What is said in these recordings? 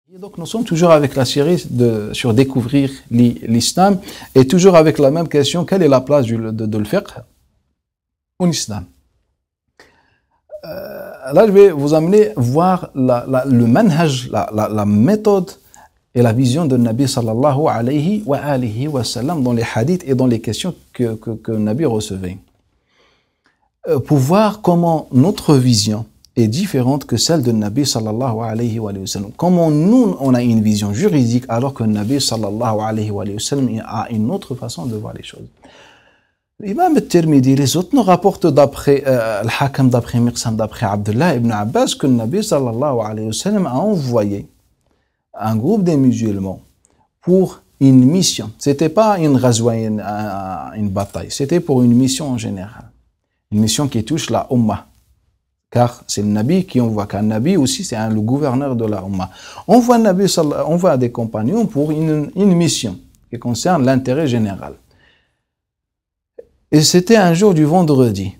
Et donc nous sommes toujours avec la série sur découvrir l'islam et toujours avec la même question, quelle est la place de le fiqh en islam? Là je vais vous amener voir le manhaj, la méthode et la vision de Nabi sallallahu alayhi wa sallam dans les hadiths et dans les questions que Nabi recevait. Pour voir comment notre vision est différente que celle de Nabi sallallahu alayhi wa sallam. Comment nous, on a une vision juridique alors que Nabi sallallahu alayhi wa sallam a une autre façon de voir les choses. L'imam al-Tirmidhi, les autres nous rapportent d'après Al-Hakam, d'après Miqsam, d'après Abdullah ibn Abbas que Nabi sallallahu alayhi wa sallam a envoyé un groupe de musulmans pour une mission. C'était pas une ghazwa, une bataille, c'était pour une mission en général. Une mission qui touche la Ummah. Car c'est le Nabi qui envoie, car le Nabi aussi c'est le gouverneur de la Ummah. On voit des compagnons pour une mission qui concerne l'intérêt général. Et c'était un jour du vendredi.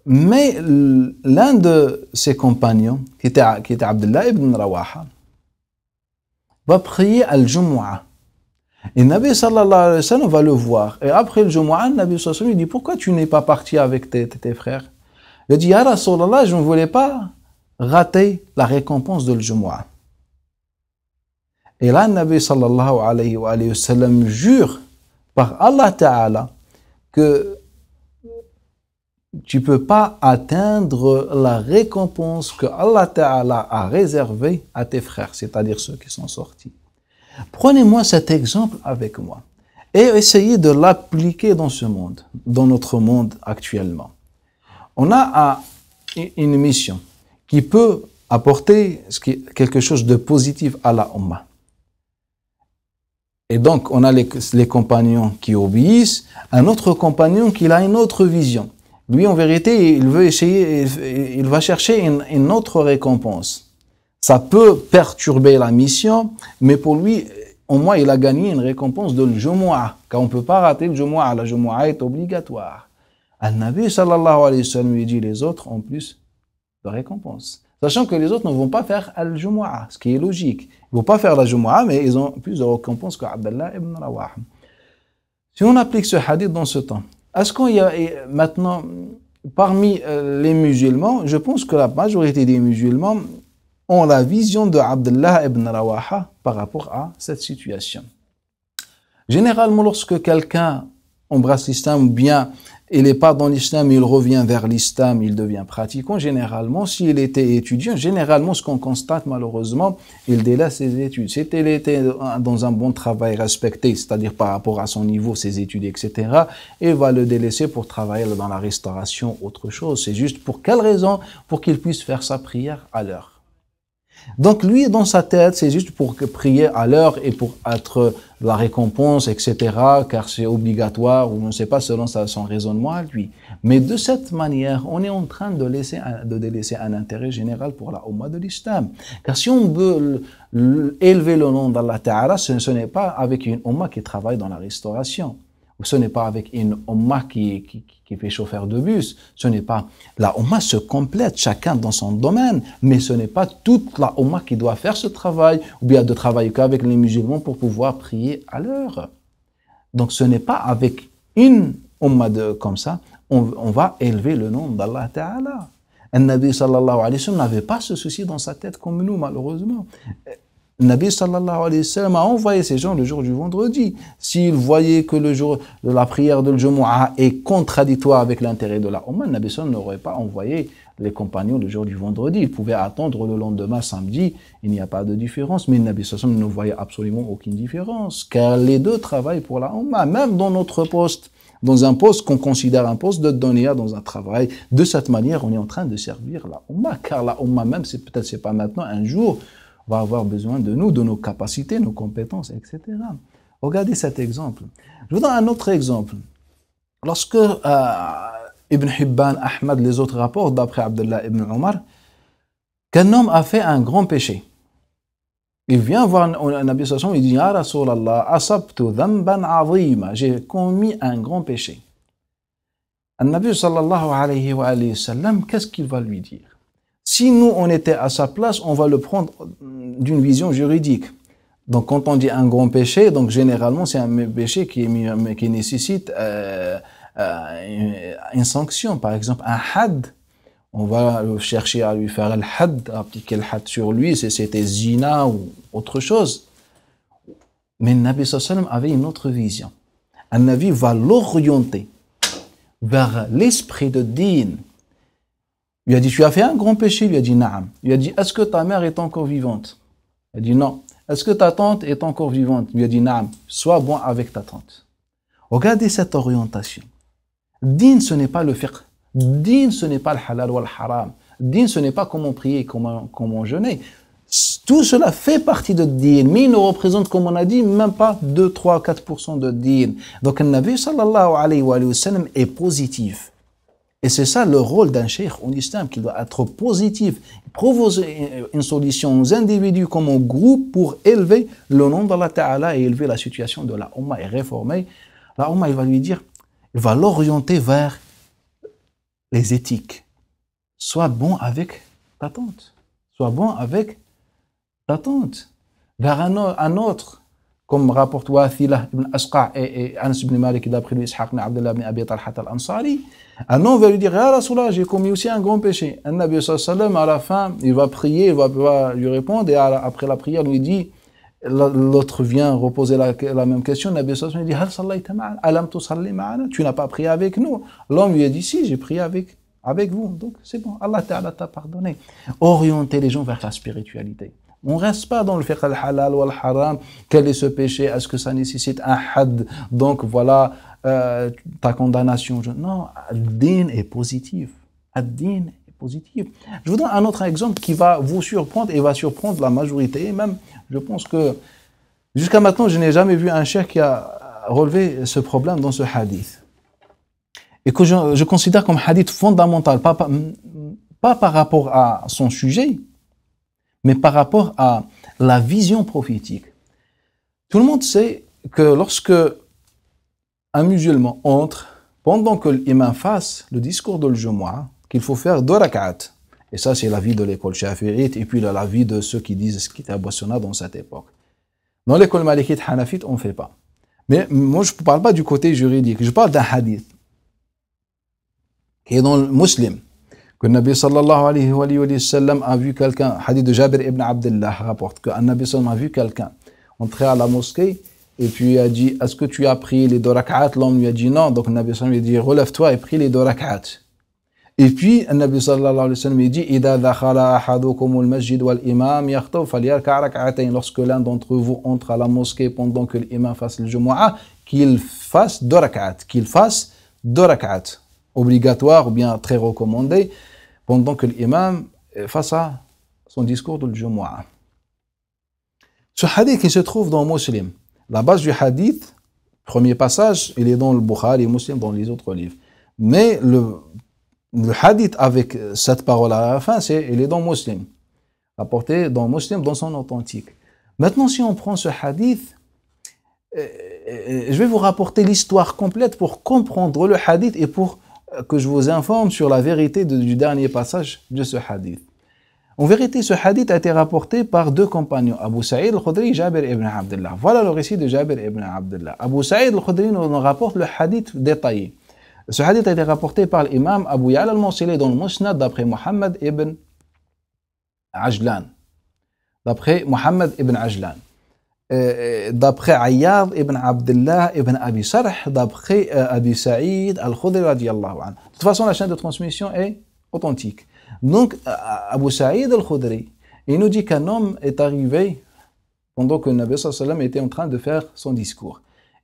Mais l'un de ses compagnons, qui était Abdullah ibn Rawaha, va prier al-Jumu'ah. Et Nabi sallallahu alayhi wa sallam va le voir. Et après le Jumu'ah, Nabi sallallahu alayhi wa sallam dit, pourquoi tu n'es pas parti avec tes frères? Il dit, Ya Rasulallah, je ne voulais pas rater la récompense de le Jumu'ah. Et là, Nabi sallallahu alayhi wa sallam jure par Allah Ta'ala que tu ne peux pas atteindre la récompense que Allah Ta'ala a réservée à tes frères, c'est-à-dire ceux qui sont sortis. Prenez-moi cet exemple avec moi et essayez de l'appliquer dans ce monde, dans notre monde actuellement. On a une mission qui peut apporter quelque chose de positif à la Ummah. Et donc, on a les compagnons qui obéissent, un autre compagnon qui a une autre vision. Lui, en vérité, il va chercher une autre récompense. Ça peut perturber la mission, mais pour lui, au moins, il a gagné une récompense de l'Jumu'ah, car on ne peut pas rater le Jumu'ah. La Jumu'ah est obligatoire. Al-Nabi sallallahu alayhi wa sallam lui dit, les autres ont plus de récompense. Sachant que les autres ne vont pas faire Al-Jumu'ah, ce qui est logique. Ils ne vont pas faire la Jumu'ah, mais ils ont plus de récompense que Abdullah ibn Rawaha. Si on applique ce hadith dans ce temps, est-ce qu'il y a maintenant, parmi les musulmans, je pense que la majorité des musulmans ont la vision de Abdullah ibn Rawaha par rapport à cette situation. Généralement, lorsque quelqu'un embrasse l'islam ou bien il n'est pas dans l'islam, il revient vers l'islam, il devient pratiquant, généralement, s'il était étudiant, généralement, ce qu'on constate malheureusement, il délaisse ses études. Si il était dans un bon travail respecté, c'est-à-dire par rapport à son niveau, ses études, etc., il va le délaisser pour travailler dans la restauration, autre chose. C'est juste pour quelle raison? Pour qu'il puisse faire sa prière à l'heure. Donc lui, dans sa tête, c'est juste pour prier à l'heure et pour être la récompense, etc., car c'est obligatoire, ou on ne sait pas selon son raisonnement à lui. Mais de cette manière, on est en train de délaisser un intérêt général pour la Ummah de l'Islam. Car si on veut élever le nom d'Allah Ta'ala, ce n'est pas avec une Ummah qui travaille dans la restauration. Ce n'est pas avec une Ummah qui fait chauffeur de bus. Ce n'est pas... La Ummah se complète, chacun dans son domaine, mais ce n'est pas toute la Ummah qui doit faire ce travail, ou bien de travailler qu'avec les musulmans pour pouvoir prier à l'heure. Donc ce n'est pas avec une Ummah comme ça, on va élever le nom d'Allah Ta'ala. Un Nabi sallallahu alayhi wa sallam n'avait pas ce souci dans sa tête comme nous, malheureusement. Nabi sallallahu alayhi wa sallam a envoyé ces gens le jour du vendredi. S'il voyait que le jour de la prière de l'Jumu'ah est contradictoire avec l'intérêt de la Ummah, Nabi sallallahu n'aurait pas envoyé les compagnons le jour du vendredi. Il pouvait attendre le lendemain, samedi, il n'y a pas de différence. Mais Nabi sallallahu ne voyait absolument aucune différence, car les deux travaillent pour la Ummah. Même dans notre poste, dans un poste qu'on considère un poste de dunya, dans un travail, de cette manière, on est en train de servir la Ummah, car la Ummah même, peut-être c'est pas maintenant, un jour, va avoir besoin de nous, de nos capacités, nos compétences, etc. Regardez cet exemple. Je vous donne un autre exemple. Lorsque Ibn Hibban, Ahmad, les autres rapportent d'après Abdullah ibn Omar, qu'un homme a fait un grand péché. Il vient voir Nabi sallallahu alayhi wa sallam, il dit, Ya Rasulallah, asabtu dhanban azima, j'ai commis un grand péché. Nabi sallallahu alayhi wa sallam, qu'est-ce qu'il va lui dire? Si nous, on était à sa place, on va le prendre d'une vision juridique. Donc, quand on dit un grand péché, donc généralement, c'est un péché qui nécessite une sanction. Par exemple, un had. On va chercher à lui faire le had, à appliquer le had sur lui, si c'était zina ou autre chose. Mais le Nabi sallallahu alayhi wa sallam avait une autre vision. Un Nabi va l'orienter vers l'esprit de din. Il a dit, tu as fait un grand péché? Il a dit, naam. Il a dit, est-ce que ta mère est encore vivante? Il a dit, non. Est-ce que ta tante est encore vivante? Il a dit, naam. Sois bon avec ta tante. Regardez cette orientation. Din, ce n'est pas le fiqh. Din, ce n'est pas le halal ou le haram. Din, ce n'est pas comment prier, comment jeûner. Tout cela fait partie de din, mais il ne représente, comme on a dit, même pas 2, 3, 4% de din. Donc, le Nabi sallallahu alayhi wa sallam est positif. Et c'est ça le rôle d'un cheikh en islam, qui doit être positif, proposer une solution aux individus comme au groupe pour élever le nom d'Allah Ta'ala et élever la situation de la Ummah et réformer. La Ummah, il va lui dire, il va l'orienter vers les éthiques. Sois bon avec ta tante. Sois bon avec ta tante. Vers un autre, comme rapporte Wathila ibn Asqa et Anas ibn Malik d'après lui Ishaq ibn Abdullah ibn Abi Talhat al-Ansari, un homme va lui dire, ah Rasulallah, j'ai commis aussi un grand péché. Un Nabi sallallahu alayhi wa sallam, à la fin, il va prier, il va lui répondre, et après la prière, lui dit, l'autre vient reposer la même question. Le Nabi sallallahu alayhi wa sallam dit, Hal sallayta ma'ana, alam tusalli ma'ana, tu n'as pas prié avec nous. L'homme lui a dit, si, j'ai prié avec vous. Donc c'est bon, Allah Ta'ala t'a pardonné. Orienter les gens vers la spiritualité. On ne reste pas dans le fiqh al-halal ou al-haram. Quel est ce péché? Est-ce que ça nécessite un had? Donc voilà ta condamnation. Non, ad-din est positif. Ad-din est positif. Je vous donne un autre exemple qui va vous surprendre et va surprendre la majorité. Et même, je pense que jusqu'à maintenant, je n'ai jamais vu un cheikh qui a relevé ce problème dans ce hadith. Et que je considère comme hadith fondamental, pas par rapport à son sujet, mais par rapport à la vision prophétique. Tout le monde sait que lorsque un musulman entre, pendant que l'imam fasse le discours de l'Jumu'ah, qu'il faut faire 2 rak'at. Et ça, c'est l'avis de l'école shafi'ite, et puis l'avis de ceux qui disent ce qui était à Sunna dans cette époque. Dans l'école malikite hanafite, on ne fait pas. Mais moi, je ne parle pas du côté juridique, je parle d'un hadith qui est dans le Muslim. Que le Nabi sallallahu alayhi wa sallam a vu quelqu'un, hadith de Jabir ibn Abdullah rapporte que le Nabi sallallahu a vu quelqu'un entrer à la mosquée et puis il a dit, est-ce que tu as pris les 2 rak'at? L'homme lui a dit non, donc le Nabi sallallahu lui a dit, relève-toi et prie les 2 rak'at. Et puis le Nabi sallallahu alayhi wa sallam lui dit, إِذَا دَخَلَ أَحَدُكُمُ الْمَسْجِدَ وَالْإِمَامِ يَخْطُبُ فَلْيَرْكَعْ رَكْعَتَيْنِ. Lorsque l'un d'entre vous entre à la mosquée pendant que l'imam fasse le Jumu'ah, qu'il fasse 2 rak'at, obligatoire ou bien très recommandé, pendant que l'imam fasse son discours de Jumu'ah. Ce hadith qui se trouve dans Muslim, la base du hadith, premier passage, il est dans le Bukhari et Muslim, dans les autres livres. Mais le hadith avec cette parole à la fin, il est dans Muslim, rapporté dans Muslim, dans son authentique. Maintenant, si on prend ce hadith, je vais vous rapporter l'histoire complète pour comprendre le hadith et pour que je vous informe sur la vérité du dernier passage de ce hadith. En vérité, ce hadith a été rapporté par 2 compagnons, Abu Sa'id al-Khudri et Jabir ibn Abdullah. Voilà le récit de Jabir ibn Abdullah. Abu Sa'id al-Khudri nous rapporte le hadith détaillé. Ce hadith a été rapporté par l'imam Abu Ya'la al-Mawsili dans le Musnad d'après Muhammad ibn Ajlan. D'après Ayyad ibn Abdullah ibn Abi Sarh, d'après Abi Sa'id al-Khudri radiyallahu anhu. De toute façon, la chaîne de transmission est authentique. Donc, Abu Sa'id al-Khudri, il nous dit qu'un homme est arrivé pendant que le Nabi sallallahu alayhi wa sallam était en train de faire son discours.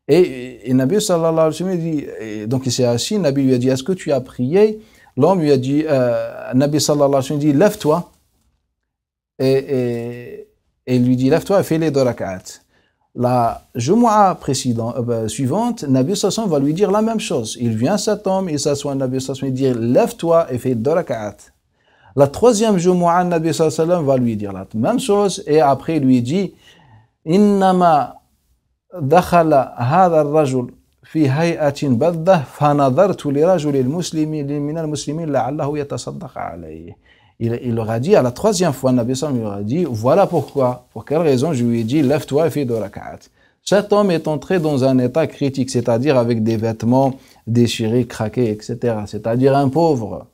Et le Nabi sallallahu alayhi wa sallam dit, donc il s'est assis, le Nabi lui a dit, est-ce que tu as prié? L'homme lui a dit, le Nabi sallallahu alayhi wa sallam dit, lève-toi. Et il lui dit, lève-toi et fais les 2 rak'at. La Jumu'ah suivante, Nabi sallallahu alayhi wa sallam va lui dire la même chose. Il vient cet homme, il s'assoit, Nabi sallallahu alayhi wa sallam dit, lève-toi et fais 2 rak'at. La 3e Jumu'ah, Nabi sallallahu alayhi wa sallam va lui dire la même chose et après il lui dit, innama dakhala hadha ar-rajul fi hay'atin baddah fa nadartu li rajulin muslimin min al-muslimin la'allahu yatasaddaq alayhi. il leur a dit, à la troisième fois, le Nabi sallam lui a dit, voilà pourquoi, pour quelle raison je lui ai dit, lève-toi et fais 2 rak'at. Cet homme est entré dans un état critique, c'est-à-dire avec des vêtements déchirés, craqués, etc. C'est-à-dire un pauvre.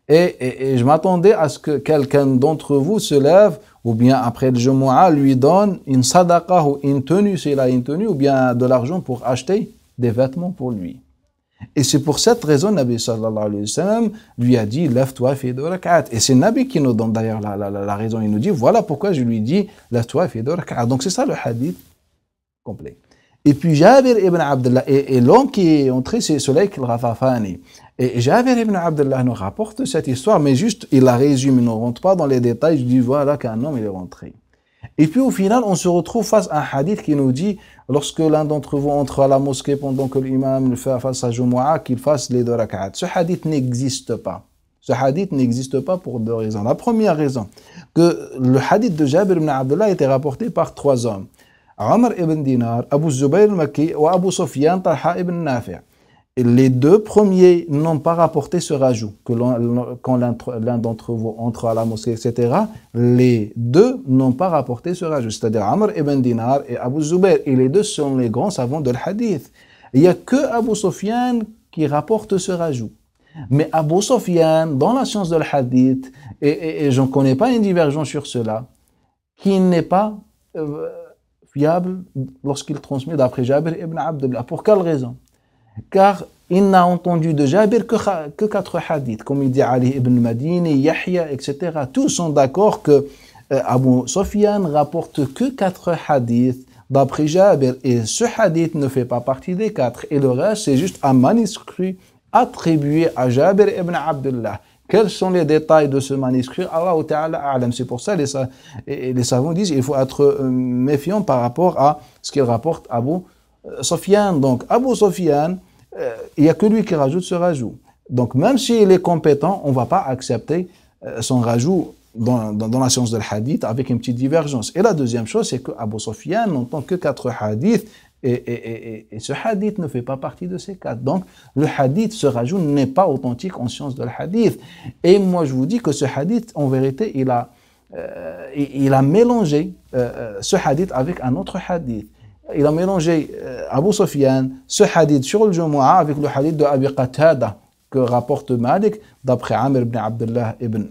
Et je m'attendais à ce que quelqu'un d'entre vous se lève, ou bien après le Jumu'ah, lui donne une sadaqa ou une tenue, s'il a une tenue, ou bien de l'argent pour acheter des vêtements pour lui. Et c'est pour cette raison, Nabi sallallahu alayhi wa sallam lui a dit, lève-toi, fais 2 rak'at. Et c'est Nabi qui nous donne d'ailleurs la raison. Il nous dit, voilà pourquoi je lui dis, lève-toi, fais 2 rak'at. Donc c'est ça le hadith complet. Et puis Jabir ibn Abdullah, et l'homme qui est entré, c'est Sulaik al-Ghafafani. Et Jabir ibn Abdullah nous rapporte cette histoire, mais juste, il la résume, il ne rentre pas dans les détails, je dis voilà qu'un homme il est rentré. Et puis au final, on se retrouve face à un hadith qui nous dit, lorsque l'un d'entre vous entre à la mosquée pendant que l'imam le fait face à Jumu'ah, qu'il fasse les 2 rak'at. Ce hadith n'existe pas. Ce hadith n'existe pas pour 2 raisons. La première raison, que le hadith de Jabir ibn Abdullah était rapporté par 3 hommes. Omar ibn Dinar, Abu Zubayr al-Makki et Abu Sufyan Talha ibn Nafi'. Et les 2 premiers n'ont pas rapporté ce rajout, que quand l'un d'entre vous entre à la mosquée, etc. Les 2 n'ont pas rapporté ce rajout, c'est-à-dire Omar ibn Dinar et Abu Zubayr. Et les 2 sont les grands savants de l'hadith. Il n'y a que Abu Sufyan qui rapporte ce rajout. Mais Abu Sufyan, dans la science de l'hadith, et je ne connais pas une divergence sur cela, qui n'est pas fiable lorsqu'il transmet d'après Jabir ibn Abdullah. Pour quelle raison? Car il n'a entendu de Jabir que 4 hadiths, comme il dit Ali ibn Madini, Yahya, etc. Tous sont d'accord que Abu Sufyan rapporte que 4 hadiths d'après Jabir, et ce hadith ne fait pas partie des 4, et le reste c'est juste un manuscrit attribué à Jabir ibn Abdullah. Quels sont les détails de ce manuscrit? Allah Ta'ala a'lam. C'est pour ça les savants disent qu'il faut être méfiant par rapport à ce qu'il rapporte Abu Sufyan. Donc Abu Sufyan, il n'y a que lui qui rajoute ce rajout. Donc même s'il est compétent, on ne va pas accepter son rajout dans la science de l'hadith avec une petite divergence. Et la deuxième chose, c'est que Abu Sufyan n'entend que 4 hadiths, et ce hadith ne fait pas partie de ces 4. Donc, le hadith, ce rajout n'est pas authentique en science de l'hadith. Et moi, je vous dis que ce hadith, en vérité, il a mélangé ce hadith avec un autre hadith. Il a mélangé Abu Sufyan, ce hadith sur le Jumu'ah, avec le hadith de Abi Qatada, que rapporte Malik, d'après Amir ibn Abdullah ibn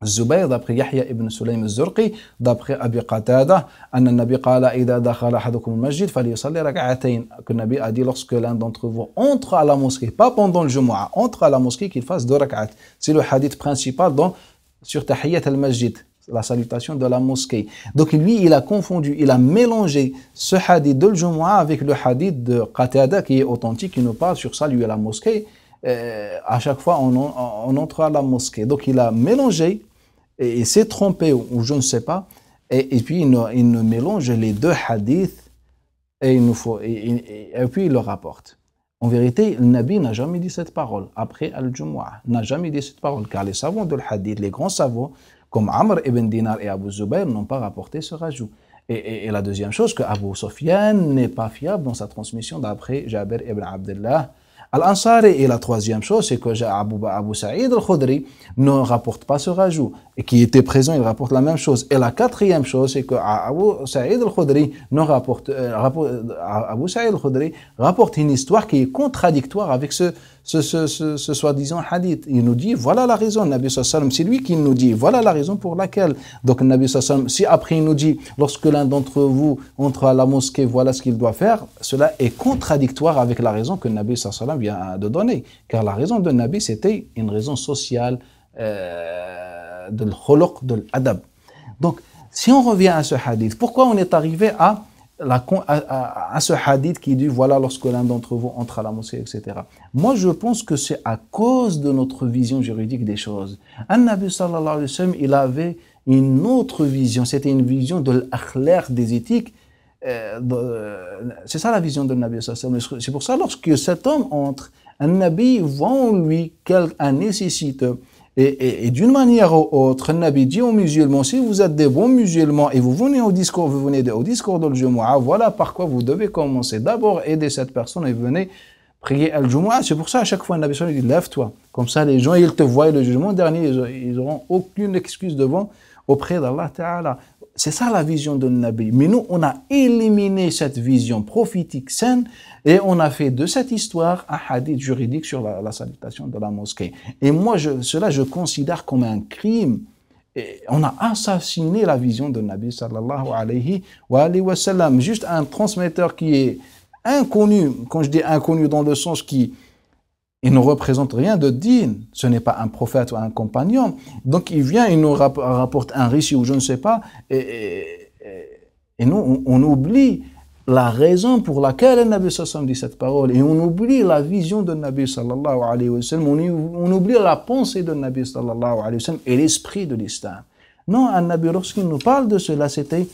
Zubayr, d'après Yahya ibn Sulaym al-Zurqi, d'après Abi Qatada, anna nabi qala idha dakhala ahadukum al-masjid falyusalli rak'atayn, que le Nabi a dit lorsque l'un d'entre vous entre à la mosquée, pas pendant le Jumu'ah, entre à la mosquée, qu'il fasse 2 rak'at. C'est le hadith principal sur Tahiyyat al-Masjid, la salutation de la mosquée. Donc lui, il a confondu, il a mélangé ce hadith de Jumu'ah avec le hadith de Qatada qui est authentique, qui nous parle sur saluer à la mosquée. À chaque fois, on entre à la mosquée. Donc il a mélangé, et il s'est trompé, ou je ne sais pas, et puis il nous mélange les 2 hadiths, et puis il le rapporte. En vérité, le Nabi n'a jamais dit cette parole, après Al-Jumu'ah, n'a jamais dit cette parole, car les savants de l'hadith, les grands savants, comme Amr ibn Dinar et Abu Zubayr, n'ont pas rapporté ce rajout. Et la deuxième chose, que Abu Sufyan n'est pas fiable dans sa transmission d'après Jabir ibn Abdullah Al-Ansari. Et la troisième chose, c'est que Abu Sa'id al-Khudri ne rapporte pas ce rajout. Et qui était présent, il rapporte la même chose. Et la quatrième chose, c'est que Abu Sa'id al-Khudri rapporte une histoire qui est contradictoire avec ce soi-disant hadith. Il nous dit, voilà la raison, Nabi sallallahu alayhi wa sallam, c'est lui qui nous dit, voilà la raison pour laquelle. Donc Nabi sallallahu alayhi wa sallam, si après il nous dit, lorsque l'un d'entre vous entre à la mosquée, voilà ce qu'il doit faire, cela est contradictoire avec la raison que Nabi sallallahu alayhi wa sallam vient de donner. Car la raison de Nabi, c'était une raison sociale, de l'khuluq, de l'adab. Donc, si on revient à ce hadith, pourquoi on est arrivé à ce hadith qui dit, voilà, lorsque l'un d'entre vous entre à la mosquée, etc. Moi, je pense que c'est à cause de notre vision juridique des choses. An-Nabi sallallahu alayhi wa sallam, il avait une autre vision. C'était une vision de l'akhlaq, des éthiques. C'est ça la vision de Nabi sallallahu alayhi wa sallam. C'est pour ça, lorsque cet homme entre, An-Nabi voit en lui un nécessiteux. Et d'une manière ou autre, le Nabi dit aux musulmans, si vous êtes des bons musulmans et vous venez au discours de Jumu'ah, voilà par quoi vous devez commencer. D'abord, aider cette personne et venez prier Al-Jumu'ah, c'est pour ça, à chaque fois, le Nabi sallallahu alayhi wa sallam dit, lève-toi. Comme ça, les gens, ils te voient, le jugement dernier, ils n'auront aucune excuse devant, auprès d'Allah Ta'ala. C'est ça la vision de Nabi. Mais nous, on a éliminé cette vision prophétique saine et on a fait de cette histoire un hadith juridique sur la salutation de la mosquée. Et moi, cela, je considère comme un crime. Et on a assassiné la vision de Nabi sallallahu alayhi wa sallam. Juste un transmetteur qui est inconnu, quand je dis inconnu dans le sens qui il ne représente rien de digne, ce n'est pas un prophète ou un compagnon. Donc il vient, il nous rapporte un récit ou je ne sais pas, et nous on oublie la raison pour laquelle le Nabi sallallahu alayhi wa sallam dit cette parole, et on oublie la vision de Nabi sallallahu alayhi wa sallam, on oublie la pensée de Nabi sallallahu alayhi wa sallam et l'esprit de l'islam. Non, un Nabi, lorsqu'il nous parle de cela, c'était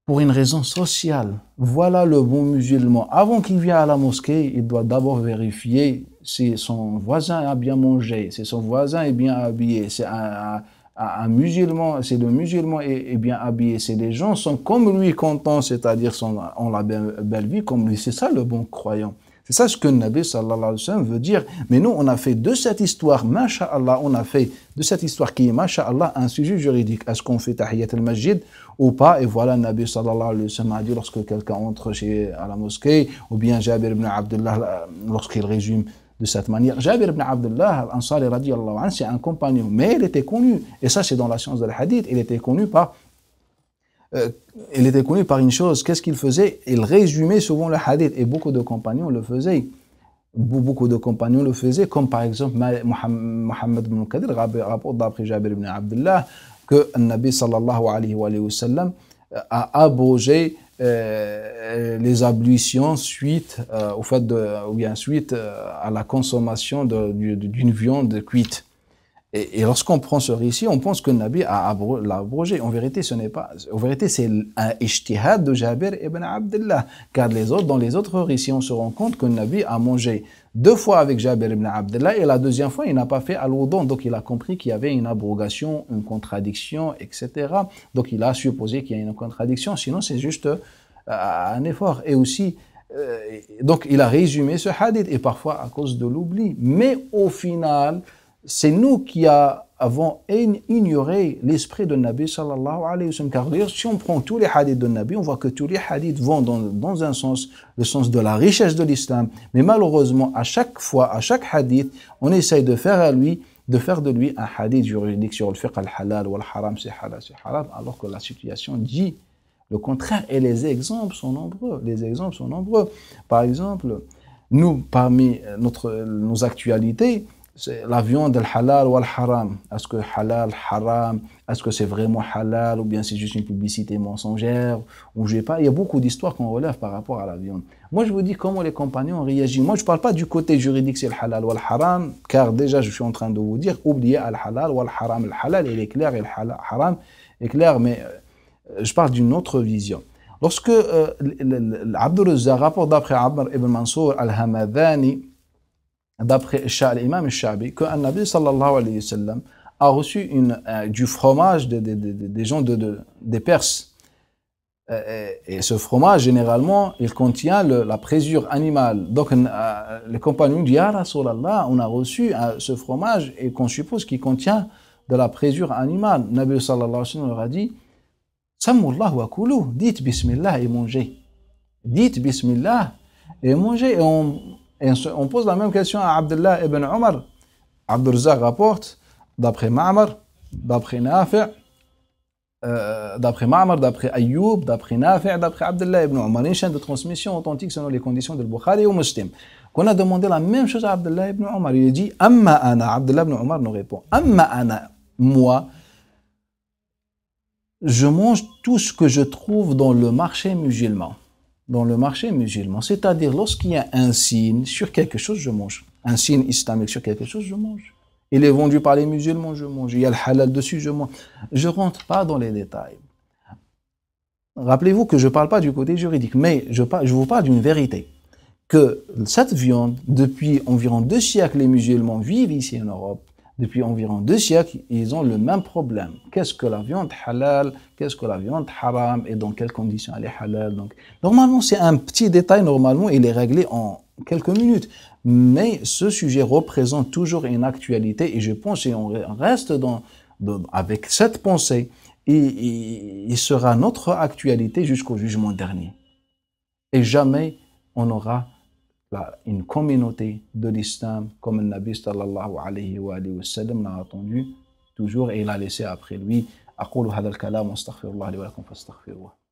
pour une raison sociale. Voilà le bon musulman. Avant qu'il vienne à la mosquée, il doit d'abord vérifier si son voisin a bien mangé, si son voisin est bien habillé, si un musulman, si le musulman est bien habillé, si les gens sont comme lui contents, c'est-à-dire ont la belle vie comme lui. C'est ça le bon croyant. C'est ça ce que le Nabi sallallahu alayhi wa sallam veut dire. Mais nous, on a fait de cette histoire, masha'Allah, on a fait de cette histoire qui est masha'Allah un sujet juridique. Est-ce qu'on fait tahiyyat al-masjid ou pas? Et voilà, le Nabi sallallahu alayhi wa sallam a dit lorsque quelqu'un entre à la mosquée, ou bien Jabir ibn Abdullah, lorsqu'il résume de cette manière. Jabir ibn Abdullah, al-Ansari radiyallahu anhu, c'est un compagnon, mais il était connu, et ça c'est dans la science de la hadith, il était connu par une chose. Qu'est-ce qu'il faisait? Il résumait souvent le hadith, et beaucoup de compagnons le faisaient. Comme par exemple Mohammed ibn Qadir rapporte d'après Jabir ibn Abdullah que le Nabi sallallahu alayhi wa sallam a abrogé les ablutions suite à la consommation d'une viande cuite. Et lorsqu'on prend ce récit, on pense que le Nabi l'a abrogé. En vérité, c'est un ijtihad de Jabir ibn Abdullah. Car dans les autres récits, on se rend compte que le Nabi a mangé 2 fois avec Jabir ibn Abdullah et la deuxième fois, il n'a pas fait al-wudu. Donc, il a compris qu'il y avait une abrogation, une contradiction, etc. Donc, il a supposé qu'il y a une contradiction. Sinon, c'est juste un effort. Et aussi, donc, il a résumé ce hadith et parfois à cause de l'oubli. Mais au final, c'est nous qui avons ignoré l'esprit de Nabi sallallahu alayhi wa sallam. Car si on prend tous les hadiths de Nabi, on voit que tous les hadiths vont dans un sens, le sens de la richesse de l'islam. Mais malheureusement, à chaque fois, à chaque hadith, on essaye de faire de lui un hadith juridique sur le fiqh al-halal ou al-haram, c'est halal, c'est haram, alors que la situation dit le contraire. Et les exemples sont nombreux. Par exemple, nous, parmi nos actualités, c'est la viande al-halal ou al-haram. Est-ce que halal, haram, est-ce que c'est vraiment halal ou bien c'est juste une publicité mensongère ou je sais pas. Il y a beaucoup d'histoires qu'on relève par rapport à la viande. Moi, je vous dis comment les compagnons ont réagi. Moi, je parle pas du côté juridique, c'est le halal ou al-haram, car déjà, je suis en train de vous dire, oubliez al-halal ou al-haram. Le halal, il est clair et le haram est clair, mais je parle d'une autre vision. Lorsque Abdul Razzaq rapporte d'après Amr ibn Mansour al-Hamadani, d'après l'imam al-Sha'bi, que le Nabi sallallahu alayhi wa sallam a reçu du fromage des gens des Perses. Et ce fromage, généralement, il contient la présure animale. Donc, les compagnons disent, Ya Rasulallah, on a reçu ce fromage et qu'on suppose qu'il contient de la présure animale. Le Nabi sallallahu alayhi wa sallam leur a dit, Sammullah wa kulu, dites Bismillah et mangez. Dites Bismillah et mangez. Et on pose la même question à Abdullah ibn Omar. Abdul Razzaq rapporte, d'après Ma'mar, d'après Nafi', d'après Ayyub, d'après Nafi', d'après Abdullah ibn Omar. Une chaîne de transmission authentique selon les conditions de Bukhari ou Muslim. Qu'on a demandé la même chose à Abdullah ibn Omar. Il dit, Amma ana, Abdullah ibn Omar nous répond, Amma ana, moi, je mange tout ce que je trouve dans le marché musulman. C'est-à-dire lorsqu'il y a un signe sur quelque chose, je mange. Un signe islamique sur quelque chose, je mange. Il est vendu par les musulmans, je mange. Il y a le halal dessus, je mange. Je rentre pas dans les détails. Rappelez-vous que je parle pas du côté juridique, mais je vous parle d'une vérité. Que cette viande, depuis environ 2 siècles, les musulmans vivent ici en Europe, depuis environ 2 siècles, ils ont le même problème. Qu'est-ce que la viande halal? Qu'est-ce que la viande haram? Et dans quelles conditions elle est halal? Donc, normalement, c'est un petit détail, normalement, il est réglé en quelques minutes. Mais ce sujet représente toujours une actualité et je pense, et on reste avec cette pensée, il sera notre actualité jusqu'au jugement dernier. Et jamais on aura une communauté de l'islam comme le Nabi sallallahu alayhi wa sallam l'a attendu toujours et il a laissé après lui. أقول هذا الكلام واستغفر الله لي ولكم فاستغفروه.